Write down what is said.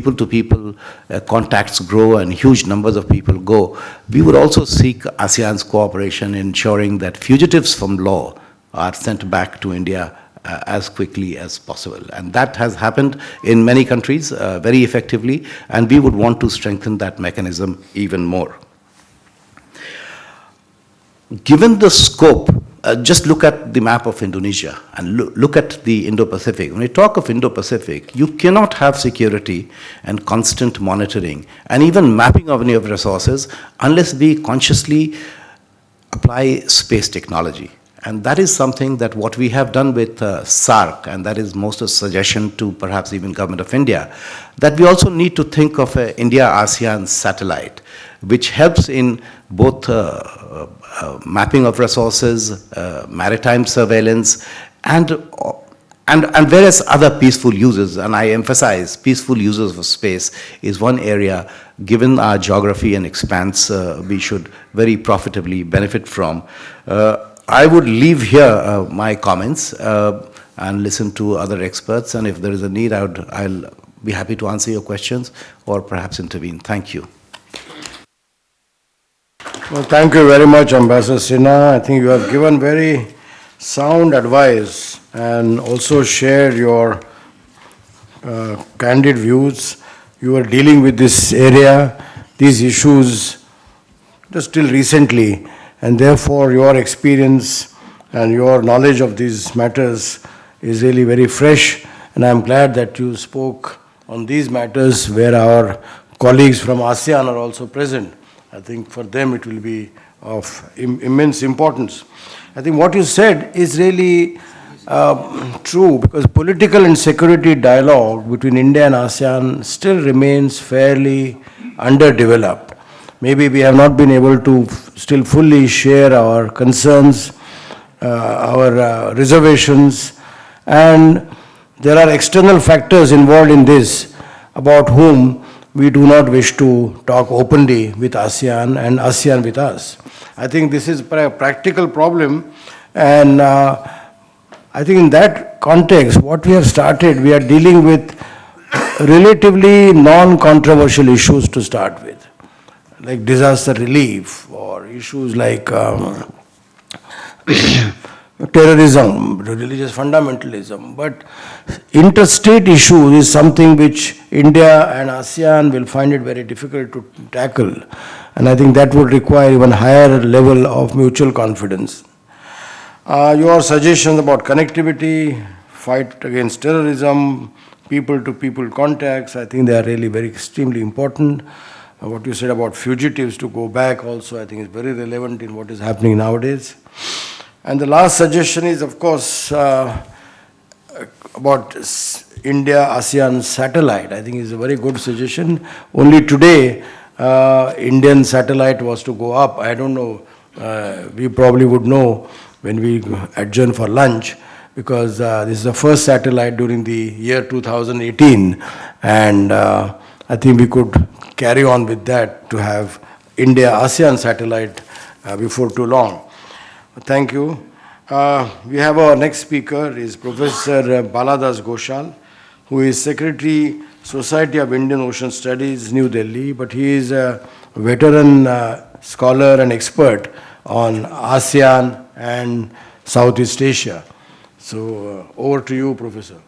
people-to-people contacts grow and huge numbers of people go, we would also seek ASEAN's cooperation in ensuring that fugitives from law are sent back to India as quickly as possible. And that has happened in many countries very effectively, and we would want to strengthen that mechanism even more. Given the scope, just look at the map of Indonesia and look at the Indo-Pacific. When we talk of Indo-Pacific, you cannot have security and constant monitoring and even mapping of any of resources unless we consciously apply space technology. And that is something that what we have done with SAARC, and that is most a suggestion to perhaps even Government of India, that we also need to think of an India-ASEAN satellite, which helps in both mapping of resources, maritime surveillance, and various other peaceful uses. And I emphasize peaceful uses of space is one area, given our geography and expanse, we should very profitably benefit from. I would leave here my comments and listen to other experts, and if there is a need, I'll be happy to answer your questions or perhaps intervene. Thank you. Well, thank you very much, Ambassador Sinha. I think you have given very sound advice and also shared your candid views. You are dealing with this area, these issues, just till recently, and therefore your experience and your knowledge of these matters is really very fresh, and I'm glad that you spoke on these matters where our colleagues from ASEAN are also present. I think for them it will be of immense importance. I think what you said is really true, because political and security dialogue between India and ASEAN still remains fairly underdeveloped. Maybe we have not been able to still fully share our concerns, our reservations, and there are external factors involved in this about whom we do not wish to talk openly with ASEAN and ASEAN with us. I think this is a practical problem, and I think in that context, what we have started, we are dealing with relatively non-controversial issues to start with, like disaster relief or issues like terrorism, religious fundamentalism. But interstate issues is something which India and ASEAN will find it very difficult to tackle. And I think that would require even higher level of mutual confidence. Your suggestions about connectivity, fight against terrorism, people-to-people contacts, I think they are really very extremely important. What you said about fugitives to go back also, I think is very relevant in what is happening nowadays. And the last suggestion is, of course, about India-ASEAN satellite. I think is a very good suggestion. Only today, Indian satellite was to go up. I don't know, we probably would know when we adjourn for lunch, because this is the first satellite during the year 2018. And I think we could carry on with that to have India-ASEAN satellite before too long. Thank you. We have our next speaker is Professor Baladas Ghoshal, who is Secretary, Society of Indian Ocean Studies, New Delhi, but he is a veteran scholar and expert on ASEAN and Southeast Asia. So over to you, Professor.